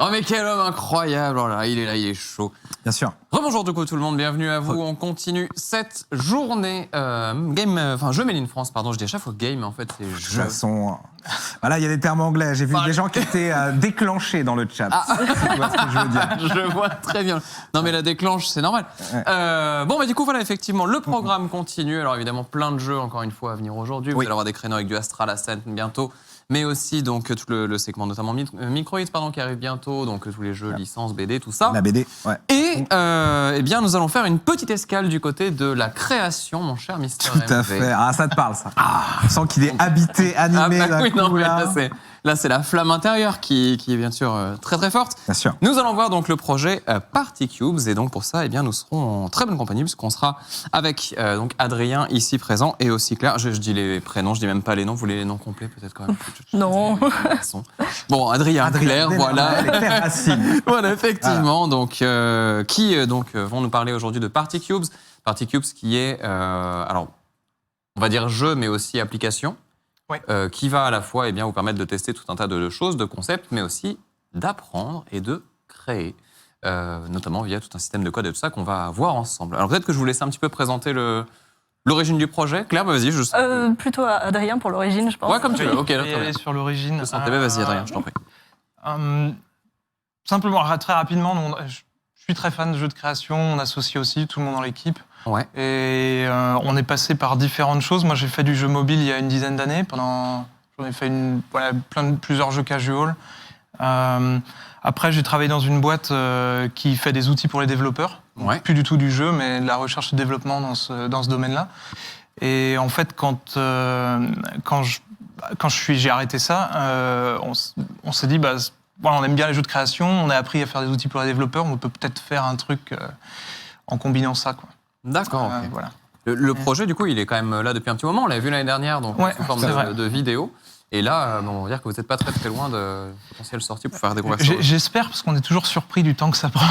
Oh mais quel homme incroyable, oh là, il est là, il est chaud. Bien sûr. Rebonjour du coup tout le monde, bienvenue à vous. On continue cette journée jeu Made in France, pardon, je dis à chaque fois game, mais en fait c'est jeu. De toute façon, voilà, il y a des termes anglais. J'ai vu des gens qui étaient déclenchés dans le chat. Ah. Tu vois ce que je veux dire. Je vois très bien. Non mais la déclenche, c'est normal. Ouais. Bon, mais du coup, voilà, effectivement, le programme continue. Alors évidemment, plein de jeux encore une fois à venir aujourd'hui. Vous allez avoir des créneaux avec du Astral Ascent bientôt. Mais aussi donc tout le segment notamment Microids qui arrive bientôt, donc tous les jeux, licences, BD, tout ça. La BD, ouais. Et eh bien nous allons faire une petite escale du côté de la création, mon cher Mister MV. Tout à fait. Ah, ça te parle, ça. On sent qu'il est habité, animé. Là, c'est la flamme intérieure qui est bien sûr très très forte. Bien sûr. Nous allons voir donc le projet Party Cubes et donc pour ça, eh bien, nous serons en très bonne compagnie puisqu'on sera avec donc Adrien ici présent et aussi Claire. Je dis les prénoms, je dis même pas les noms. Vous voulez les noms complets peut-être quand même? Non. Bon, Adrien, Claire, voilà. Claire Racine. Voilà, effectivement. Voilà. Donc qui vont nous parler aujourd'hui de Party Cubes. Party Cubes qui est alors on va dire jeu mais aussi application. Ouais. Qui va à la fois vous permettre de tester tout un tas de choses, de concepts, mais aussi d'apprendre et de créer, notamment via tout un système de code et tout ça qu'on va voir ensemble. Alors peut-être que je vous laisse un petit peu présenter l'origine du projet. Claire, vas-y. Plutôt Adrien pour l'origine, je pense. Ouais, comme tu veux. Ok, là, très bien. Sur l'origine. Vas-y, Adrien, je t'en prie. Simplement, très rapidement, je suis très fan de jeux de création, on associe aussi tout le monde dans l'équipe. Ouais. Et on est passé par différentes choses. Moi, j'ai fait du jeu mobile il y a une dizaine d'années. J'en ai fait plusieurs jeux casual. Après, j'ai travaillé dans une boîte qui fait des outils pour les développeurs. Ouais. Plus du tout du jeu, mais de la recherche et développement dans ce domaine-là. Et en fait, quand j'ai arrêté ça, on s'est dit, on aime bien les jeux de création, on a appris à faire des outils pour les développeurs, on peut peut-être faire un truc en combinant ça, quoi. D'accord. Ok. Voilà. Le projet, du coup, il est quand même là depuis un petit moment. On l'a vu l'année dernière, donc sous forme de vidéo. Et là, on va dire que vous n'êtes pas très très loin de potentielle sortie pour faire découvrir ça. J'espère, parce qu'on est toujours surpris du temps que ça prend.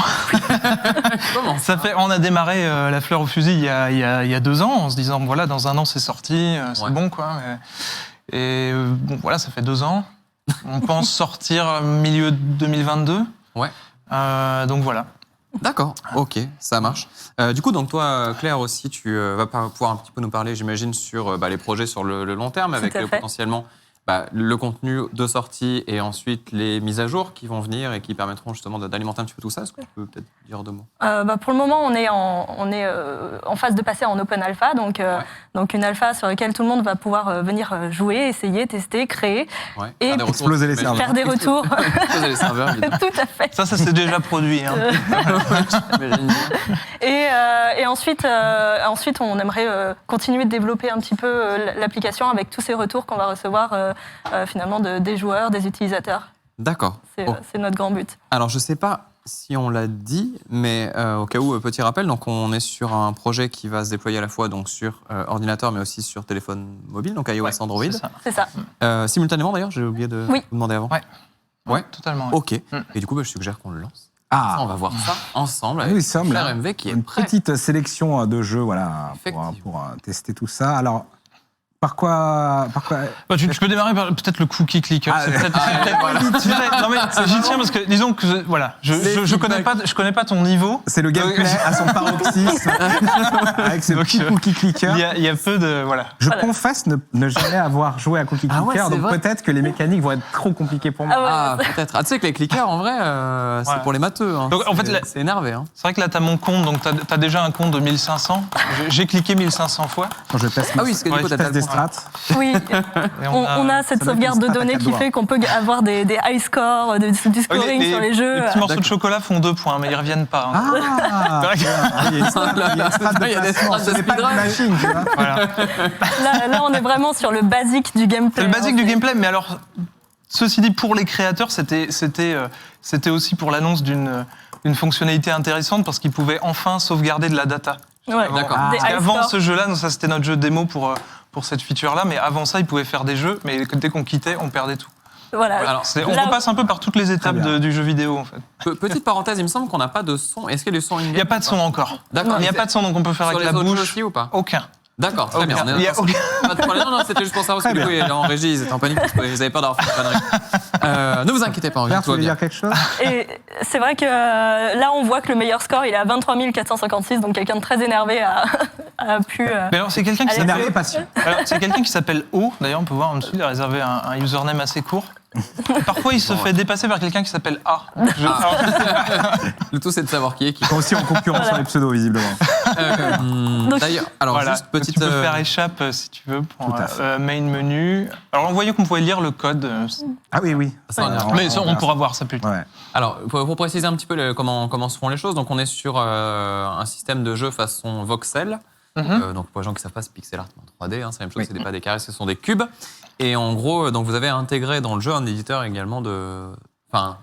Comment ça on a démarré La Fleur au Fusil il y a 2 ans, en se disant, voilà, dans 1 an c'est sorti, c'est bon, quoi. Et bon, voilà, ça fait 2 ans. On pense sortir milieu 2022. Ouais. Donc voilà. D'accord, ok, ça marche. Du coup, donc toi, Claire aussi, tu vas pouvoir un petit peu nous parler, j'imagine, sur les projets sur le long terme, avec potentiellement le contenu de sortie et ensuite les mises à jour qui vont venir et qui permettront justement d'alimenter un petit peu tout ça. Est-ce que tu peux peut-être dire 2 mots? Pour le moment, on est en phase de passer en open alpha, donc une alpha sur laquelle tout le monde va pouvoir venir jouer, essayer, tester, créer et exploser les serveurs. faire des retours. Exploser les serveurs, évidemment. Tout à fait. Ça s'est déjà produit. Hein. Et ensuite, on aimerait continuer de développer un petit peu l'application avec tous ces retours qu'on va recevoir finalement des joueurs, des utilisateurs. D'accord. C'est notre grand but. Alors, je ne sais pas si on l'a dit, mais au cas où, petit rappel, donc on est sur un projet qui va se déployer à la fois donc, sur ordinateur, mais aussi sur téléphone mobile, donc iOS, Android. C'est ça. Simultanément, d'ailleurs, j'ai oublié de vous demander avant. Ouais, totalement. Ok. Et du coup, je suggère qu'on le lance. Ça, on va voir ça ensemble avec Claire MV qui est prêt. Une petite sélection de jeux pour tester tout ça. Alors, par quoi tu peux démarrer par peut-être le cookie clicker. Non mais j'y tiens parce que disons que je connais pas ton niveau. C'est le gameplay à son paroxysme avec ce petit cookie clicker. Il y a peu de Je confesse ne jamais avoir joué à cookie clicker, donc peut-être que les mécaniques vont être trop compliquées pour moi. Peut-être. Tu sais que les clickers en vrai c'est pour les matheux. Hein. Donc en fait c'est énervé. Hein. C'est vrai que là t'as mon compte, donc t'as déjà un compte de 1500. J'ai cliqué 1500 fois. Quand je teste parce que du coup t'as des strats. Oui, on a cette sauvegarde de données qui fait qu'on peut avoir des high scores, du scoring sur les jeux. Les petits morceaux de chocolat font 2 points, mais ils reviennent pas. Hein. Il y a des strats de machine, tu vois. Là, on est vraiment sur le basique du gameplay. C'est le basique du gameplay, mais alors, ceci dit, pour les créateurs, c'était aussi pour l'annonce d'une fonctionnalité intéressante parce qu'ils pouvaient enfin sauvegarder de la data. Ouais, d'accord. Avant ce jeu-là, ça c'était notre jeu démo pour cette feature-là, mais avant ça, ils pouvaient faire des jeux, mais dès qu'on quittait, on perdait tout. Voilà. Alors, on repasse un peu par toutes les étapes du jeu vidéo, en fait. Petite parenthèse, il me semble qu'on n'a pas de son. Est-ce qu'il y a du son in-game? Il n'y a pas de son encore. D'accord. Il n'y a pas de son, donc on peut faire sur avec la les autres bouche. jeux aussi ou pas? Aucun. D'accord, très bien. Il y a Pas de problème. Non, c'était juste pour savoir parce que du coup, il est en régie, ils étaient en panique parce qu'ils avaient peur d'avoir fait une connerie. Ne vous inquiétez pas, Claire, tu tout va voulais bien. dire quelque chose? Et c'est vrai que là, on voit que le meilleur score, il est à 23 456, donc quelqu'un de très énervé a pu... Mais alors, c'est quelqu'un qui Allez, s'appelle... Énervé, patient. Alors, c'est quelqu'un qui s'appelle O, d'ailleurs, on peut voir en dessous, il a réservé un username assez court. Et parfois, il se fait dépasser par quelqu'un qui s'appelle A. Alors, Le tout, c'est de savoir qui est qui. Ils sont aussi en concurrence sur les pseudos, visiblement. Donc- D'ailleurs, alors voilà. juste petite. Tu peux faire échappe si tu veux pour Tout à fait. main menu. Alors, on voyait qu'on pouvait lire le code. Ah oui. Ça, on y arrive. Mais ça, on pourra voir ça plus tard. Ouais. Alors, pour préciser un petit peu comment se font les choses, donc on est sur un système de jeu façon voxel. Donc pour les gens qui ne savent pas, c'est pixel art en 3D, hein, c'est la même chose, c'est pas des carrés, ce sont des cubes. Et en gros, donc vous avez intégré dans le jeu un éditeur également un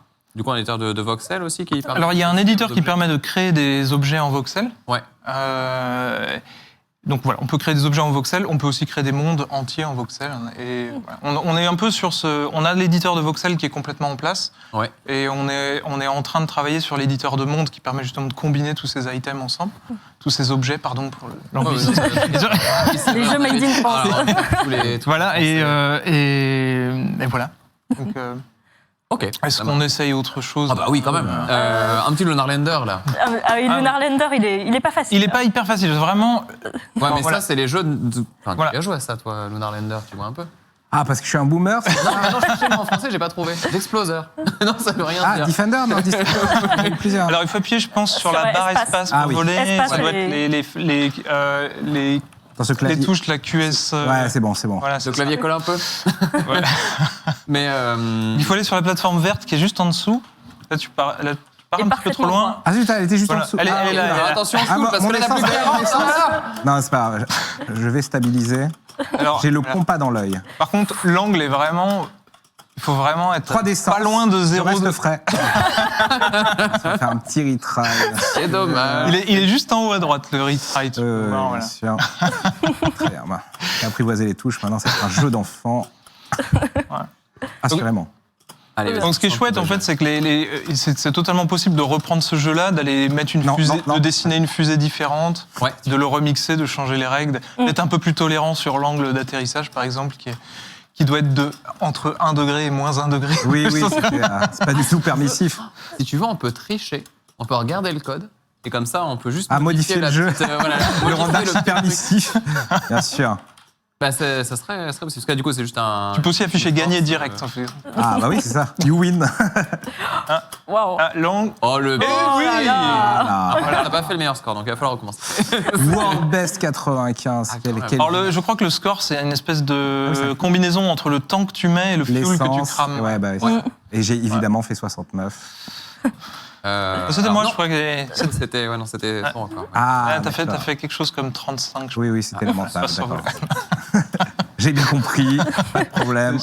éditeur de voxel aussi qui permet... Alors, il y a un éditeur qui permet de créer des objets en voxel. Ouais. Donc voilà, on peut créer des objets en voxel, on peut aussi créer des mondes entiers en voxel. Et voilà. On est un peu sur on a l'éditeur de voxel qui est complètement en place. Ouais. Et on est en train de travailler sur l'éditeur de monde qui permet justement de combiner tous ces items ensemble, tous ces objets, pardon pour l'anglicisme. Les jeux made in France. Voilà, et voilà. Donc, Ok. est-ce qu'on essaye autre chose? Ah bah oui, quand même. Un petit Lunar Lander, là. Ah oui, Lunar Lander, il est pas facile. Il est pas hyper facile, vraiment. Ouais, mais voilà. ça, c'est les jeux de... Enfin, Voilà. tu as joué à ça, toi, Lunar Lander, tu vois un peu. Ah, parce que je suis un boomer? Non, je cherchais, mais en français, j'ai pas trouvé. L'exploseur. Non, ça veut rien Ah, dire. Defender? Non, il y en a eu plusieurs. Alors il faut appuyer, je pense, sur la Sur barre espace. espace Ah pour oui. voler. Espace, Ça doit et- être Dans ce les clavier. touches, la QS. Ouais, c'est bon. Voilà, Le c'est clavier colle un peu. Ouais. Mais... Il faut aller sur la plateforme verte qui est juste en dessous. Là, tu pars Et un petit peu parfaitement trop loin. droit. Ah zut, elle était juste Voilà. en dessous. Elle est- Ah, elle est là, oui, elle est là. attention, Ah, parce que mon là, la essence, plus claire, mon essence. Non, c'est pas grave. Je vais stabiliser. Alors, J'ai le voilà. compas dans l'œil. Par contre, l'angle est vraiment. Il faut vraiment être 3 d'essence. pas loin de Je 0. reste frais. Ça va faire un petit retry. c'est dommage. Il est juste en haut à droite, le retry. tu peux voir, Bien voilà. sûr. Très bien. Bah, j'ai apprivoisé les touches. Maintenant, c'est un jeu d'enfant. Assurément. Allez, Donc, ce qui est chouette, en fait, c'est que c'est totalement possible de reprendre ce jeu-là, d'aller mettre une Non, fusée, non. de dessiner une fusée différente, Ouais. de le remixer, de changer les règles, d'être un peu plus tolérant sur l'angle d'atterrissage, par exemple, qui doit être entre 1 degré et moins 1 degré. Oui, c'est pas du tout permissif. Si tu veux, on peut tricher. On peut regarder le code. Et comme ça, on peut juste Modifier le la jeu. petite, voilà, Le rendre modifier archi permissif. Bien sûr. Bah, ça serait possible. Parce que du coup, c'est juste un... Tu peux aussi afficher une gagner force, direct. En fait. Ah, bah oui, c'est ça. You win. Waouh. Ah, l'angle. Oh, le... Eh oui Ah, Voilà, t'as pas fait le meilleur score, donc il va falloir recommencer. World Best 95. Ah, quand même. Alors, je crois que le score, c'est une espèce de Ah oui, ça- combinaison entre le temps que tu mets et le fuel que tu L'essence. crames. Ouais, bah, oui. Et j'ai évidemment fait 69. C'était alors moi, non, je crois que C'était ton record. Ah, t'as fait d'accord. quelque chose comme 35, je crois. Oui, c'était lamentable. Pas D'accord. J'ai bien compris. Pas de problème.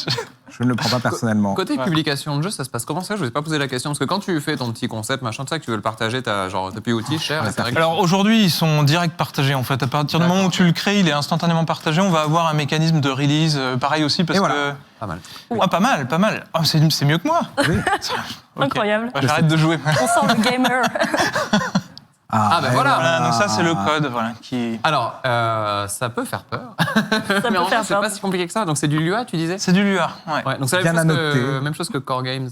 Je ne le prends pas personnellement. Côté publication de jeu, ça se passe comment ça? Je vous ai pas posé la question, parce que quand tu fais ton petit concept, machin, tout ça, que tu veux le partager, t'as plus outil cher, et c'est vrai que... Alors aujourd'hui, ils sont direct partagés en fait. À partir du moment où tu le crées, il est instantanément partagé. On va avoir un mécanisme de release, pareil aussi, parce Et voilà. que. Pas mal. Ah, pas mal, pas mal. Ah, c'est mieux que moi. Oui. Ok. Incroyable. Bah, j'arrête de jouer. On sent le gamer. Ah, ben voilà. Voilà, donc ça, c'est le code voilà, qui. Alors, ça peut faire peur. Ça Mais peut en faire fait, c'est peur. pas si compliqué que ça. Donc c'est du Lua, tu disais? C'est du Lua, ouais. Ouais, donc c'est Bien la à noter. même chose que Core Games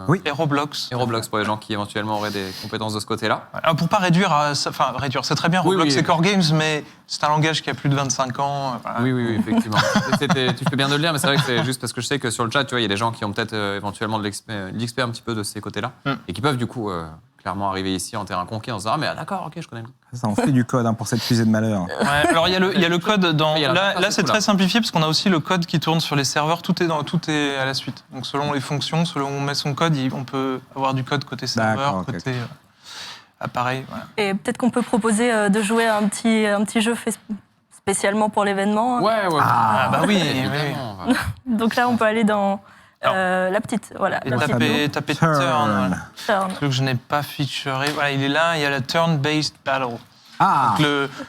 Oui. Et Roblox. et Roblox pour les gens qui éventuellement auraient des compétences de ce côté-là. Alors pour pas réduire, réduire, c'est très bien Oui, Roblox oui. et Core Games, mais c'est un langage qui a plus de 25 ans. Voilà. Oui, effectivement. Tu fais bien de le dire, mais c'est vrai que c'est juste parce que je sais que sur le chat, tu vois, il y a des gens qui ont peut-être éventuellement de l'XP un petit peu de ces côtés-là et qui peuvent du coup clairement arriver ici en terrain conquis en se disant ah mais d'accord, ok, je connais. Ça, on fait du code pour cette fusée de malheur. Ouais, alors il y a le code dans. Il y a la- Là, c'est là. très simplifié parce qu'on a aussi le code qui tourne sur les serveurs. Tout est à la suite. Donc selon les fonctions, selon où on met son code, on peut avoir du code côté serveur, D'accord, ok, côté appareil. Voilà. Et peut-être qu'on peut proposer de jouer à un petit jeu fait spécialement pour l'événement. Ouais. Ah bah oui, évidemment. Voilà. Donc là, on peut aller dans la petite. Voilà, Et la petite taper turn. Voilà. turn. Celui que je n'ai pas featuré. Voilà, il est là. Il y a la turn-based battle. Ah, Donc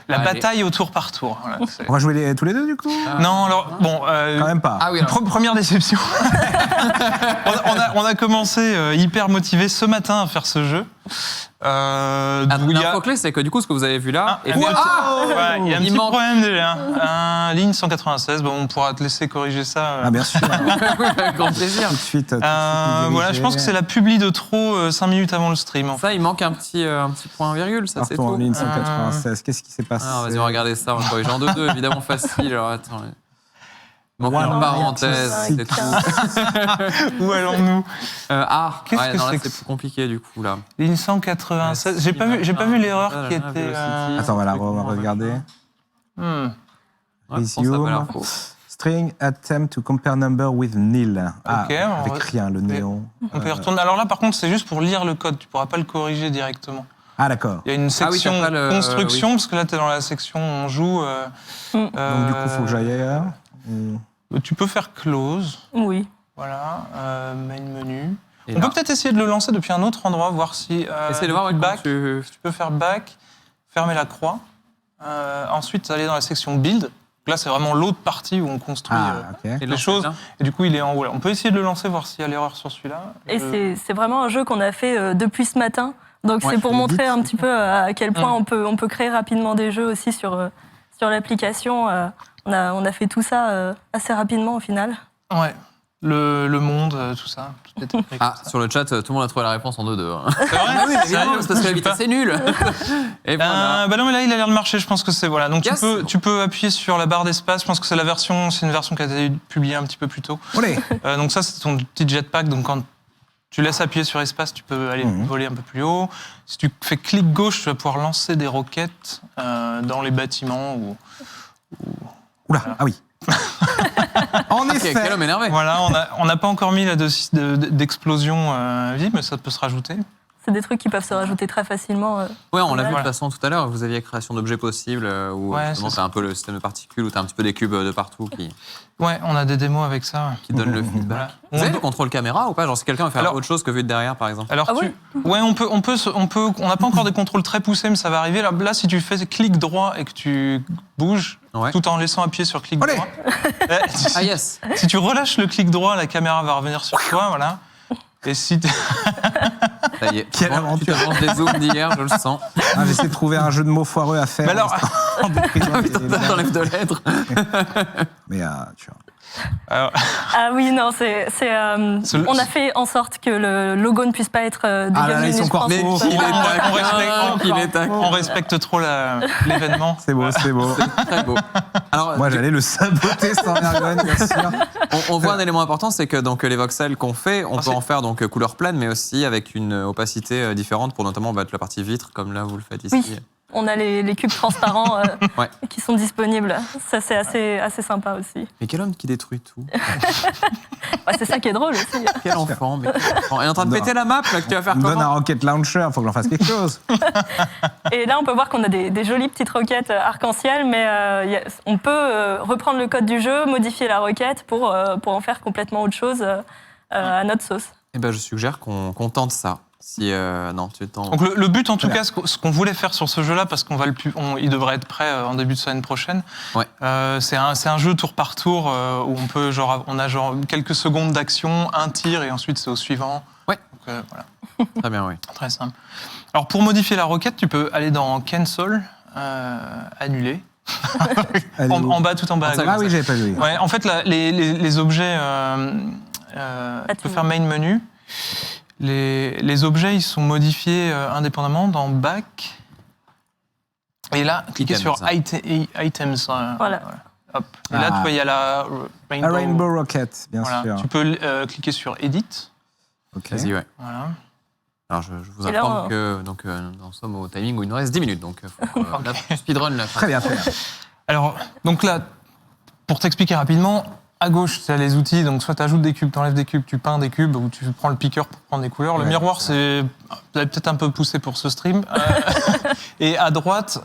la Allez. bataille au tour par tour. Voilà, c'est- on va jouer tous les deux du coup? Non, alors bon. Quand même pas. Ah oui, alors. Première déception. on a commencé hyper motivé ce matin à faire ce jeu. L'info clé, c'est que du coup, ce que vous avez vu là... Il y a un petit problème déjà. Ligne 196, on pourra te laisser corriger ça. Ah, bien sûr. Avec grand plaisir. Tout de suite. Voilà, je pense que c'est la publi de trop 5 minutes avant le stream. Ça, il manque un petit point virgule, ça c'est Partons tout. en ligne 196. Qu'est-ce qui s'est passé? Vas-y, on va regarder ça, on va corriger en 2-2, évidemment facile. Alors attends. Il manque une parenthèse, c'est tout. Où allons-nous? Qu'est-ce que c'est là, c'est plus compliqué du coup là. Ligne 196. J'ai pas vu l'erreur qui était. Attends, voilà, on va regarder. Resume. String attempt to compare number with nil. Avec rien, le néon. On peut y retourner. Alors là, par contre, c'est juste pour lire le code. Tu pourras pas le corriger directement. Ah, d'accord. Il y a une section construction, parce que là, tu es dans la section on joue. Donc, du coup, il faut que j'aille ailleurs. Tu peux faire close. Oui. Voilà, main menu. On peut peut-être essayer de le lancer depuis un autre endroit, voir si. Essaye de voir back. Tu peux faire back, fermer la croix. Ensuite, aller dans la section build. Là, c'est vraiment l'autre partie où on construit les choses. Et du coup, il est en haut. On peut essayer de le lancer, voir s'il y a l'erreur sur celui-là. Et c'est vraiment un jeu qu'on a fait depuis ce matin. Donc c'est pour montrer un petit peu à quel point on peut créer rapidement des jeux aussi sur l'application. On a fait tout ça assez rapidement au final. Ouais. Le monde, tout ça. Tout était écrit sur le chat, tout le monde a trouvé la réponse en 2-2. C'est vrai? Oui, évidemment, parce que la vitesse c'est nul. Et voilà. Non, mais là, il a l'air de marcher. Je pense que c'est voilà. Donc tu peux appuyer sur la barre d'espace. Je pense que c'est une version qui a été publiée un petit peu plus tôt. Donc ça, c'est ton petit jetpack. Donc quand tu laisses appuyer sur espace, tu peux aller voler un peu plus haut. Si tu fais clic gauche, tu vas pouvoir lancer des roquettes dans les bâtiments Oula, ah oui. En effet. Quel homme énervé. Voilà, on n'a pas encore mis la dose d'explosion vive, mais ça peut se rajouter. C'est des trucs qui peuvent se rajouter très facilement. Ouais, on l'a vu de toute façon tout à l'heure. Vous aviez création d'objets possibles où c'est un peu le système de particules où tu as un petit peu des cubes de partout qui. Ouais, on a des démos avec ça. Qui donnent le feedback. Voilà. Vous avez des contrôles caméra ou pas? Genre si quelqu'un veut faire autre chose que vu de derrière par exemple. Alors on n'a pas encore des contrôles très poussés, mais ça va arriver. Là, si tu fais clic droit et que tu bouges tout en laissant appuyer sur clic droit. Si tu relâches le clic droit, la caméra va revenir sur toi, voilà. Et si ça y est, quelle aventure. Tu t'avances des zooms d'hier, je le sens. J'essaie de trouver un jeu de mots foireux à faire. Mais alors... T'enlèves de lettres. Mais tu vois. Alors... Ah oui, non, on a fait en sorte que le logo ne puisse pas être ils sont encore on respecte trop l'événement. C'est beau, c'est beau. C'est très beau. Alors, moi, j'allais le saboter sans vergogne, bien sûr. On voit un élément important, c'est que donc, les voxels qu'on fait, on peut en faire donc, couleur pleine, mais aussi avec une opacité différente pour notamment la partie vitre, comme là vous le faites ici. Oui. On a les cubes transparents qui sont disponibles. Ça, c'est assez sympa aussi. Mais quel homme qui détruit tout. C'est ça qui est drôle aussi. Quel enfant, mais il est en train de péter la map, là, que tu vas faire comment? Donne un rocket launcher, il faut que j'en fasse quelque chose. Et là, on peut voir qu'on a des jolies petites roquettes arc-en-ciel, mais on peut reprendre le code du jeu, modifier la roquette pour en faire complètement autre chose à notre sauce. Eh ben, je suggère qu'on tente ça. Si Donc le but en tout cas, ce qu'on voulait faire sur ce jeu-là, parce il devrait être prêt en début de semaine prochaine. C'est un jeu tour par tour où on a quelques secondes d'action, un tir et ensuite c'est au suivant. Ouais. Donc, voilà. Très bien, oui. Très simple. Alors pour modifier la requête, tu peux aller dans Cancel, annuler. en bas, tout en bas. Ah oui, j'avais pas vu. Ouais, en fait, les objets, tu peux faire main menu. Les objets, ils sont modifiés indépendamment dans Back. Et là, cliquez sur Items. Voilà. Hop. Et là, tu vois, il y a la Rainbow Rocket, bien sûr. Tu peux cliquer sur Edit. Ok. Vas-y, ouais. Voilà. Alors, je vous informe que nous sommes au timing où il nous reste 10 minutes. Donc, il faut speedrun là. Très bien, très bien. Alors, donc là, pour t'expliquer rapidement, à gauche, tu as les outils, donc soit tu ajoutes des cubes, tu enlèves des cubes, tu peins des cubes, ou tu prends le piqueur pour prendre des couleurs. Le miroir, c'est peut-être un peu poussé pour ce stream. Et à droite,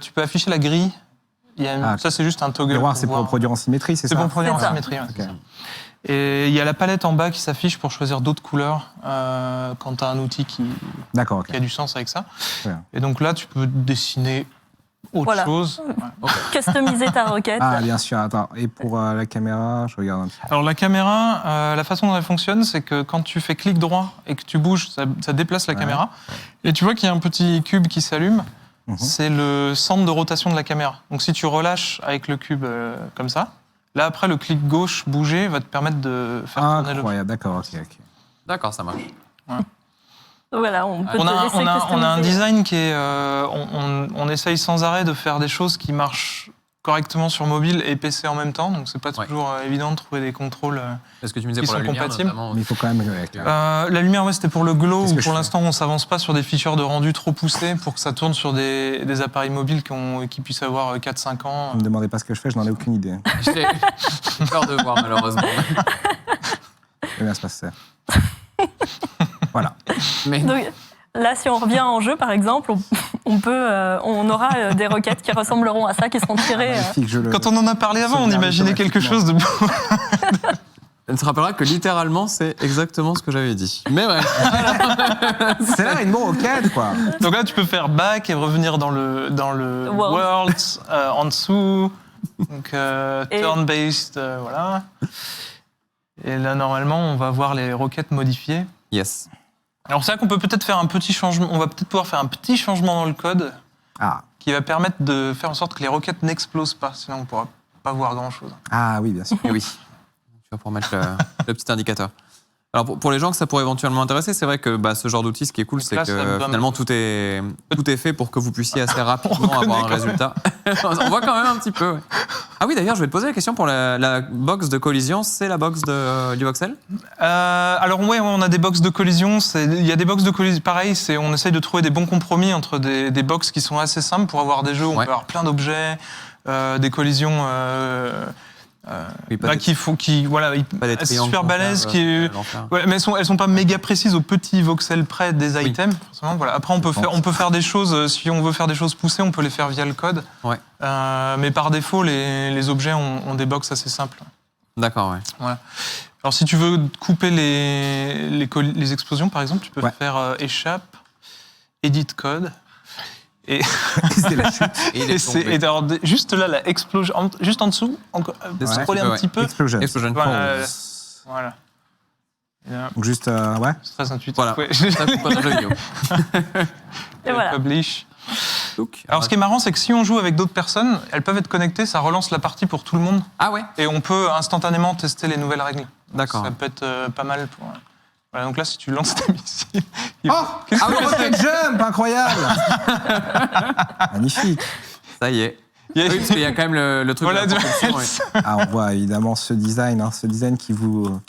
tu peux afficher la grille. Ça, c'est juste un toggle. Le miroir, c'est pour produire en symétrie, c'est ça? C'est pour produire en symétrie, ouais. Okay. Et il y a la palette en bas qui s'affiche pour choisir d'autres couleurs quand tu as un outil qui a du sens avec ça. Ouais. Et donc là, tu peux dessiner autre chose. Customiser ta requête. Ah, bien sûr, attends. Et pour la caméra, je regarde un petit peu. Alors la caméra, la façon dont elle fonctionne, c'est que quand tu fais clic droit et que tu bouges, ça déplace la caméra. Et tu vois qu'il y a un petit cube qui s'allume. C'est le centre de rotation de la caméra. Donc si tu relâches avec le cube comme ça, là après le clic gauche bouger va te permettre de faire tourner l'objet. Incroyable, d'accord, ok. D'accord, ça marche. Voilà, on peut On a un customiser. design qui est... on essaye sans arrêt de faire des choses qui marchent correctement sur mobile et PC en même temps, donc c'est pas toujours évident de trouver des contrôles Est-ce que tu me disais qui pour la sont lumière, compatibles. notamment Mais il faut quand même... La lumière, c'était pour le glow, où je pour fais l'instant on s'avance pas sur des features de rendu trop poussées pour que ça tourne sur des appareils mobiles qui puissent avoir 4-5 ans. Ne me demandez pas ce que je fais, je n'en ai aucune idée. J'ai peur de voir, malheureusement. C'est bien se passer. Voilà. Mais Donc, là, si on revient en jeu, par exemple, on aura des requêtes qui ressembleront à ça, qui seront tirées. Quand on en a parlé avant, on imaginait quelque chose de... on se rappellera que littéralement, c'est exactement ce que j'avais dit. Mais ouais. C'est là une bonne requête, quoi. Donc là, tu peux faire back et revenir dans le world, en dessous, donc turn-based, voilà. Et là, normalement, on va voir les requêtes modifiées. Yes. Alors c'est vrai qu'on peut peut-être faire un petit changement, on va peut-être pouvoir faire un petit changement dans le code qui va permettre de faire en sorte que les requêtes n'explosent pas, sinon on ne pourra pas voir grand-chose. Ah oui, bien sûr. Et oui. Tu vas pouvoir mettre le petit indicateur. Alors pour les gens que ça pourrait éventuellement intéresser, c'est vrai que ce genre d'outil, ce qui est cool, c'est que finalement tout est fait pour que vous puissiez assez rapidement avoir un résultat. On voit quand même un petit peu. Ouais. Ah oui, d'ailleurs, je vais te poser la question pour la box de collision. C'est la box du voxel Alors ouais, on a des box de collision. Il y a des box de collision. Pareil, on essaye de trouver des bons compromis entre des box qui sont assez simples pour avoir des jeux où on peut avoir plein d'objets, des collisions. C'est super balèze, mais elles sont pas méga précises au petit voxel près des items. Forcément, voilà. Après, on peut faire des choses. Si on veut faire des choses poussées, on peut les faire via le code. Ouais. Mais par défaut, les objets ont des box assez simples. D'accord, ouais. Voilà. Alors, si tu veux couper les explosions, par exemple, tu peux faire échappe, edit code. Et c'est la chute. Et alors, juste là, la explosion, juste en dessous, scroller un petit peu. Explosion. Voilà. Donc juste, C'est très intuitif. Voilà. Ça coupe pas dans le jeu vidéo. Et voilà. Publish. Alors, ce qui est marrant, c'est que si on joue avec d'autres personnes, elles peuvent être connectées, ça relance la partie pour tout le monde. Ah ouais. Et on peut instantanément tester les nouvelles règles. D'accord. Ça peut être pas mal pour... Voilà, donc là, si tu lances ta missile... le rocket jump, incroyable. Magnifique. Ça y est. Oui, parce qu'il y a quand même le truc voilà, de la propulsion, ouais. Ah, on voit évidemment ce design qui vous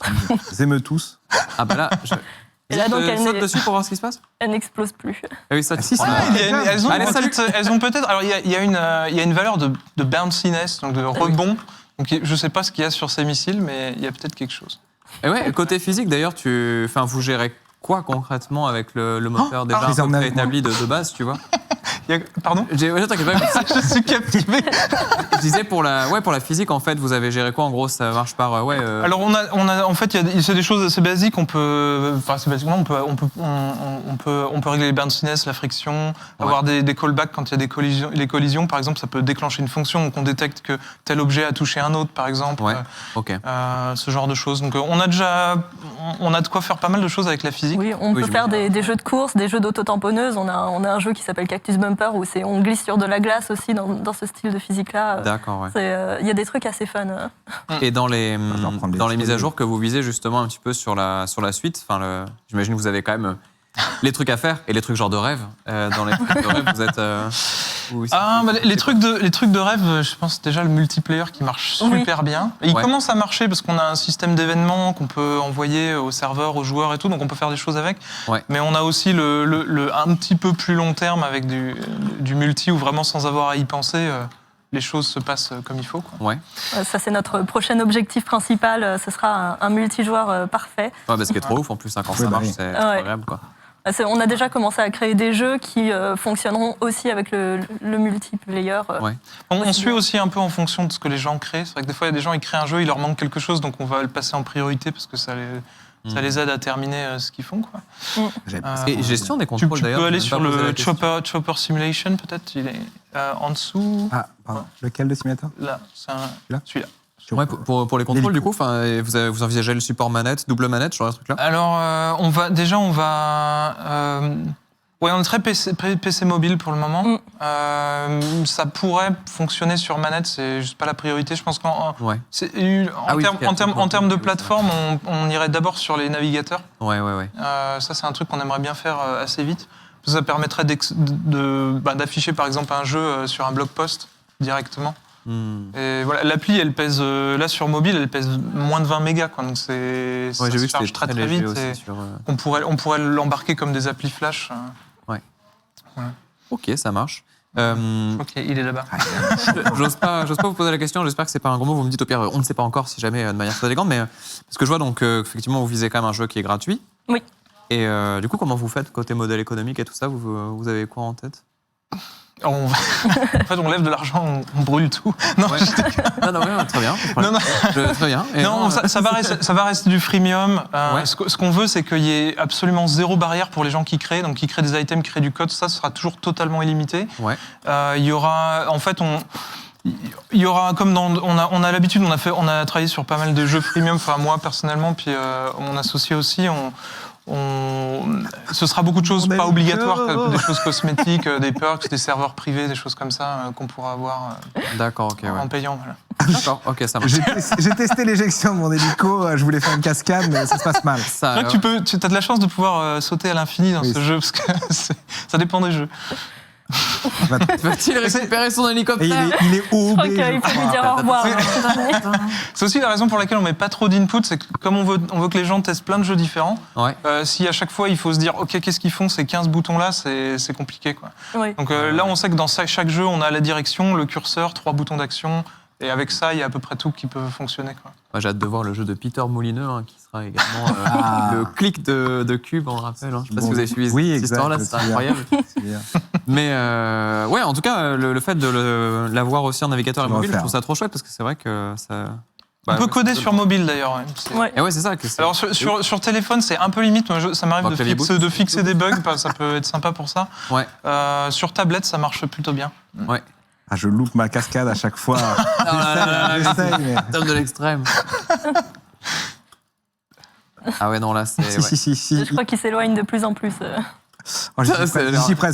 émeut tous. Ah bah là, Et là, donc, elle saute dessus pour voir ce qui se passe. Elle n'explose plus. Ah oui, ça, si, elles ont peut-être... Alors, il y a une valeur de bounciness, donc de rebond. Donc, je ne sais pas ce qu'il y a sur ces missiles, mais il y a peut-être quelque chose. Et ouais, côté physique, d'ailleurs, vous gérez quoi concrètement avec le moteur déjà un peu établi de base, tu vois? Pardon? T'inquiète pas. Je suis captivé. Je disais pour la physique, en fait, vous avez géré quoi? En gros, ça marche par Alors en fait, c'est des choses assez basiques. On peut régler les bounciness, la friction, avoir des callbacks quand il y a les collisions. Par exemple, ça peut déclencher une fonction, donc on détecte que tel objet a touché un autre, par exemple. Ouais. Ok. Ce genre de choses. Donc on a de quoi faire pas mal de choses avec la physique. Oui, on peut faire des jeux de course, des jeux d'auto-tamponneuse. On a un jeu qui s'appelle Cactus Bumper où on glisse sur de la glace aussi dans ce style de physique-là. D'accord, ouais. Il y a des trucs assez fun. Et dans les mises à jour que vous visez justement un petit peu sur la suite, j'imagine que vous avez quand même les trucs à faire et les trucs genre de rêve. Dans les trucs de rêve, vous êtes... les trucs de rêve, je pense déjà le multiplayer qui marche super bien. Et il commence à marcher parce qu'on a un système d'événements qu'on peut envoyer aux serveurs, aux joueurs et tout, donc on peut faire des choses avec. Ouais. Mais on a aussi le un petit peu plus long terme avec du multi où vraiment sans avoir à y penser, les choses se passent comme il faut. Quoi. Ouais. Ça, c'est notre prochain objectif principal. Ce sera un multijoueur parfait. Ouais, ce qui est trop ouf en plus, quand ça marche, c'est agréable, quoi. On a déjà commencé à créer des jeux qui fonctionneront aussi avec le multiplayer. Ouais. On suit aussi un peu en fonction de ce que les gens créent. C'est vrai que des fois, il y a des gens qui créent un jeu, il leur manque quelque chose, donc on va le passer en priorité parce que ça Ça les aide à terminer ce qu'ils font, quoi. Et gestion des Tu contrôles, d'ailleurs. peux aller j'ai sur même pas posé la le question. Chopper Simulation, peut-être. Il est en dessous. Ah, pardon. Lequel de simulateur? Là, c'est celui-là. Ouais, pour les contrôles, du coup, vous envisagez le support manette, double manette, ce genre de truc-là? Alors, on est très PC mobile pour le moment. Ça pourrait fonctionner sur manette, c'est juste pas la priorité. Je pense qu'en termes de plateforme, on irait d'abord sur les navigateurs. Ouais. Ça, c'est un truc qu'on aimerait bien faire assez vite. Ça permettrait d'afficher, par exemple, un jeu sur un blog post directement. Et voilà, l'appli, elle pèse, là sur mobile, elle pèse moins de 20 mégas, quoi. Donc ça se charge très vite. On pourrait l'embarquer comme des applis flash. Voilà. Ok, ça marche. Je crois qu'il est là-bas. J'ose pas vous poser la question, j'espère que c'est pas un gros mot. Vous me dites au pire, on ne sait pas encore si jamais de manière très élégante, mais parce que je vois donc effectivement vous visez quand même un jeu qui est gratuit. Oui. Et du coup, comment vous faites côté modèle économique et tout ça, vous avez quoi en tête? En fait, on lève de l'argent, on brûle tout. Non, ouais. Non, très bien. Très bien. Et ça va rester du freemium. Ce qu'on veut, c'est qu'il y ait absolument zéro barrière pour les gens qui créent. Donc, qui créent des items, qui créent du code, ça sera toujours totalement illimité. Ouais. Il y aura, en fait, il y aura comme on a l'habitude, on a travaillé sur pas mal de jeux freemium. Enfin, moi personnellement, puis mon associé aussi. Ce sera beaucoup de choses pas obligatoires, des choses cosmétiques, des perks, des serveurs privés, des choses comme ça qu'on pourra avoir en payant. Voilà. D'accord, ok, ça marche. J'ai testé l'éjection de mon hélico, je voulais faire une cascade, mais ça se passe mal. C'est vrai que tu as de la chance de pouvoir sauter à l'infini dans ce jeu, parce que ça dépend des jeux. Va-t-il récupérer son hélicoptère? Il est haut. Je crois qu'il faut lui dire au revoir. C'est aussi la raison pour laquelle on met pas trop d'input, c'est que comme on veut que les gens testent plein de jeux différents, si à chaque fois il faut se dire ok, qu'est-ce qu'ils font ces 15 boutons là, c'est compliqué, quoi. Oui. Donc là on sait que dans chaque jeu on a la direction, le curseur, 3 boutons d'action, et avec ça il y a à peu près tout qui peut fonctionner, quoi. Moi, j'ai hâte de voir le jeu de Peter Molineux, qui sera également le clic de cube, on le rappelle. Je ne sais pas si vous avez suivi cette histoire-là, c'est incroyable. Mais ouais, en tout cas, le fait de l'avoir aussi en navigateur et mobile, je trouve ça trop chouette parce que c'est vrai que ça. On peut coder sur mobile d'ailleurs. Et ouais, c'est ça. Alors sur téléphone, c'est un peu limite. Moi, ça m'arrive de fixer des bugs, ça peut être sympa pour ça. Ouais. Sur tablette, ça marche plutôt bien. Ouais. Ah, je loupe ma cascade à chaque fois. J'essaye, mais... Tom de l'extrême. Ah ouais, non, là, c'est... Si. Je crois qu'il s'éloigne de plus en plus.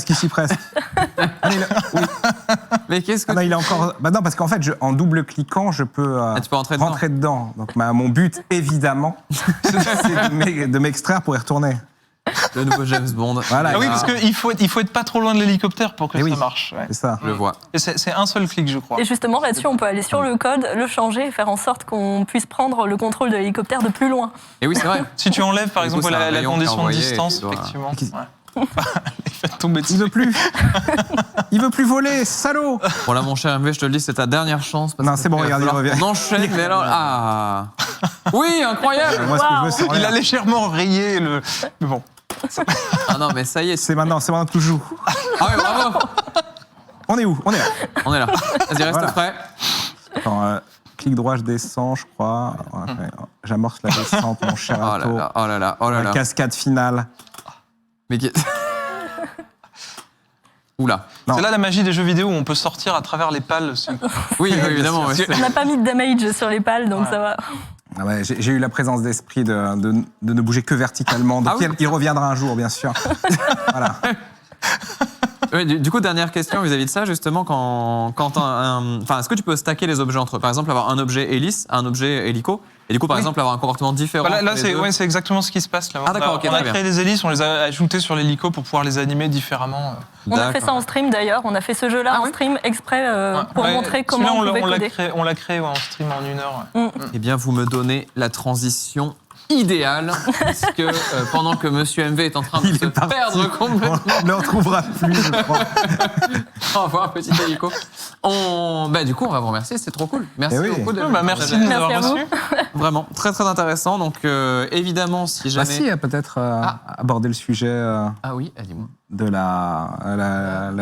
Ici presque. Allez, oui. Mais qu'est-ce que... non, il est encore... non, parce qu'en fait, en double-cliquant, je peux, tu peux rentrer dedans. Donc mon but, évidemment, c'est de m'extraire pour y retourner. Le nouveau James Bond. Voilà, oui, parce qu'il faut être pas trop loin de l'hélicoptère pour que ça marche. C'est ça. Je le vois. Et c'est un seul clic, je crois. Et justement, là-dessus, on peut aller sur le code, le changer et faire en sorte qu'on puisse prendre le contrôle de l'hélicoptère de plus loin. Et oui, c'est vrai. Si tu enlèves, par exemple, la condition de distance, effectivement. Il fait tomber dessus. Il veut plus voler, salaud. Bon là, mon cher MV, je te le dis, c'est ta dernière chance. Non, c'est bon, regarde, il revient. On enchaîne, mais alors... Ah. Oui, incroyable. Moi, ce que je veux, c'est il a légèrement rayé le... Mais bon. Ah non, mais ça y est. C'est maintenant que je joue. Ah ouais, bravo. On est où? On est là. On est là. Vas-y, reste prêt. Attends, clic droit, je descends, je crois. J'amorce la descente, mon cher Atto. Oh là là. La cascade finale. Mais oula. C'est là la magie des jeux vidéo où on peut sortir à travers les pales aussi. Oui, évidemment. On n'a pas mis de damage sur les pales, donc ça va. Ah ouais, j'ai eu la présence d'esprit de ne bouger que verticalement. Donc il reviendra un jour, bien sûr. Voilà. Ouais, du coup, dernière question vis-à-vis de ça, justement, est-ce que tu peux stacker les objets entre eux? Par exemple, avoir un objet hélice, un objet hélico, et du coup, par exemple, avoir un comportement différent. Là, c'est exactement ce qui se passe là. Ah d'accord, on a créé des hélices, on les a ajoutés sur l'hélico pour pouvoir les animer différemment. On a fait ça en stream d'ailleurs, on a fait ce jeu-là en stream exprès pour montrer comment on pouvait coder. On l'a créé en stream en 1 heure. Eh bien, vous me donnez la transition idéale, puisque pendant que Monsieur MV est en train de se perdre complètement... On ne le retrouvera plus, je crois. On va voir un petit hélico. Du coup, on va vous remercier, c'est trop cool. Merci beaucoup. Merci de nous avoir reçus. Vraiment, très très intéressant. Donc, évidemment, si jamais... peut-être aborder le sujet... Ah oui, dis-moi. de la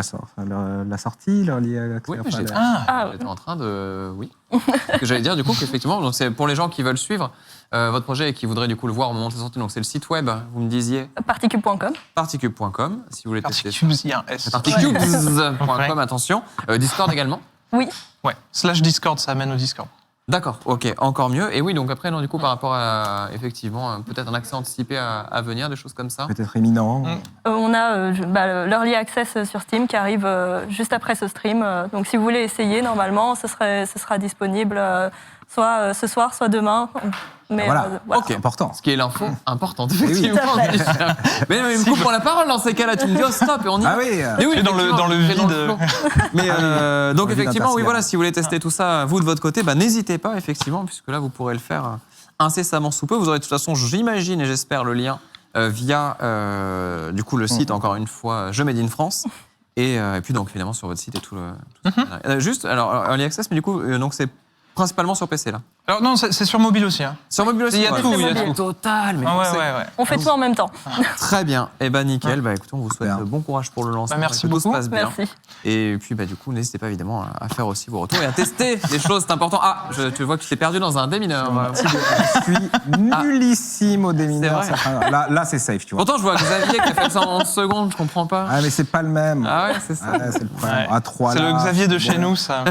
sortie, l'early access. Oui, mais enfin, j'étais en train de... Oui. Ce que j'allais dire, du coup, qu'effectivement, donc c'est pour les gens qui veulent suivre votre projet et qui voudraient, du coup, le voir au moment de sa sortie. Donc, c'est le site web, vous me disiez Particube.com. Particube.com, si vous voulez tester ça. Particubes, il y a un S. Particubes.com, attention. Discord également. Oui. Ouais. /Discord, ça amène au Discord. D'accord, ok, encore mieux. Et oui, donc après, non, du coup, par rapport à, effectivement, peut-être un accès anticipé à venir, des choses comme ça. Peut-être imminent. On a l'Early Access sur Steam qui arrive juste après ce stream. Donc si vous voulez essayer, normalement, ce sera disponible soit ce soir, soit demain. Mais Voilà, voilà. Ok. Important. Ce qui est l'info importante, effectivement. Tout à fait. Mais il me coupe pour la parole dans ces cas-là. Tu me dis, oh stop, et on y va. Ah oui, Mais oui, dans le effectivement, vide. flow. Mais donc Dans le vide effectivement, oui, interstellaire. voilà, si vous voulez tester tout ça, vous de votre côté, n'hésitez pas, effectivement, puisque là, vous pourrez le faire incessamment sous peu. Vous aurez de toute façon, j'imagine et j'espère, le lien via du coup le site, encore une fois, Je Made in France. Et puis donc évidemment sur votre site et tout le. Juste, alors Early Access, mais du coup, donc c'est principalement sur PC là. Alors non, c'est sur mobile aussi. Hein. Sur mobile aussi. Il y a ouais. tout, il y a tout. Total, mais Ah ouais, c'est- ouais. On fait tout en même temps. Très bien. Eh ben nickel. Bah écoutez, on vous souhaite Super. bon courage pour le lancement. Bah, merci que tout se beaucoup. passe bien. Merci. Et puis du coup, n'hésitez pas évidemment à faire aussi vos retours et à tester des choses, c'est important. Ah, tu vois que tu t'es perdu dans un démineur. Je suis nullissime au démineur. C'est vrai. Là, c'est safe, tu vois. Pourtant, je vois Xavier qui a fait ça en 11 secondes, je comprends pas. Ah, mais c'est pas le même. Ah ouais, c'est ça. Ah, c'est le problème. Ouais. À 3 C'est là. le Xavier de bon. chez nous, ça.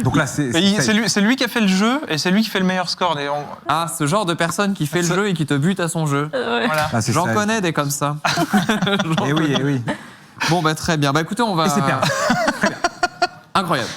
Donc là, c'est. Mais safe. c'est lui qui a fait le jeu et c'est lui qui fait le meilleur score. Et Ah, ce genre de personne qui fait le jeu et qui te bute à son jeu. voilà. Là, c'est J'en safe. connais des comme ça. Eh oui, eh oui. Bon, très bien. Bah écoutez, on va. Et c'est perdu. Incroyable.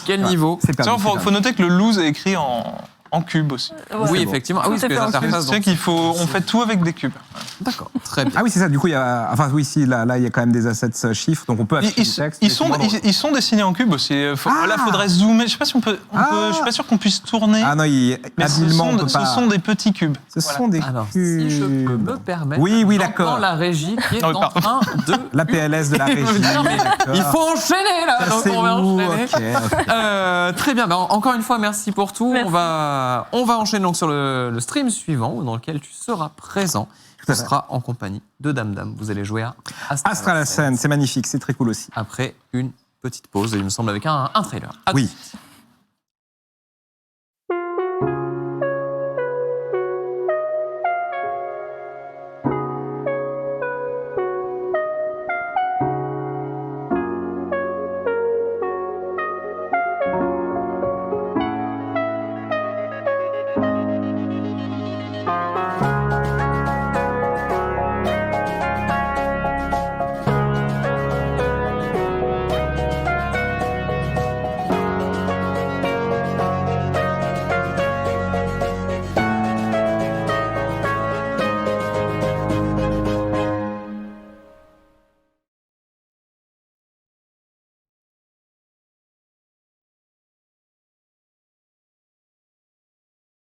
Quel niveau. C'est perdu. Tiens, c'est faut perdu. noter que le lose est écrit en cube aussi. Voilà. Oui, bon. effectivement. Ah oui, Tout parce que est les fait en cube. interfaces. Tu sais qu'il faut, on fait tout avec des cubes. D'accord, très bien. Ah oui, c'est ça. Du coup, il y a. Enfin, oui, si, là, il y a quand même des assets chiffres, donc on peut afficher du texte. Ils mais sont, c'est moins drôle. ils sont dessinés en cube aussi. Là, faudrait zoomer. Je sais pas si on peut. Je suis pas sûr qu'on puisse tourner. Ah non, mais habilement, on peut ce pas. sont des petits cubes. Ce Voilà. sont des Alors, cubes. si je peux me permettre. Oui, j'entends d'accord. la régie qui est Non, en pardon. train de. La PLS de la régie. Non, mais d'accord. il faut enchaîner là, Ça, donc c'est on va lourd, enchaîner. ok. Très bien, encore une fois, merci pour tout. Merci. On va enchaîner donc sur le stream suivant, dans lequel tu seras présent. Tout Tu à fait. seras en compagnie de Dame Dame. Vous allez jouer à Astral Ascent, c'est magnifique, c'est très cool aussi. après une petite pause, il me semble, avec un trailer. À tout de Oui. suite.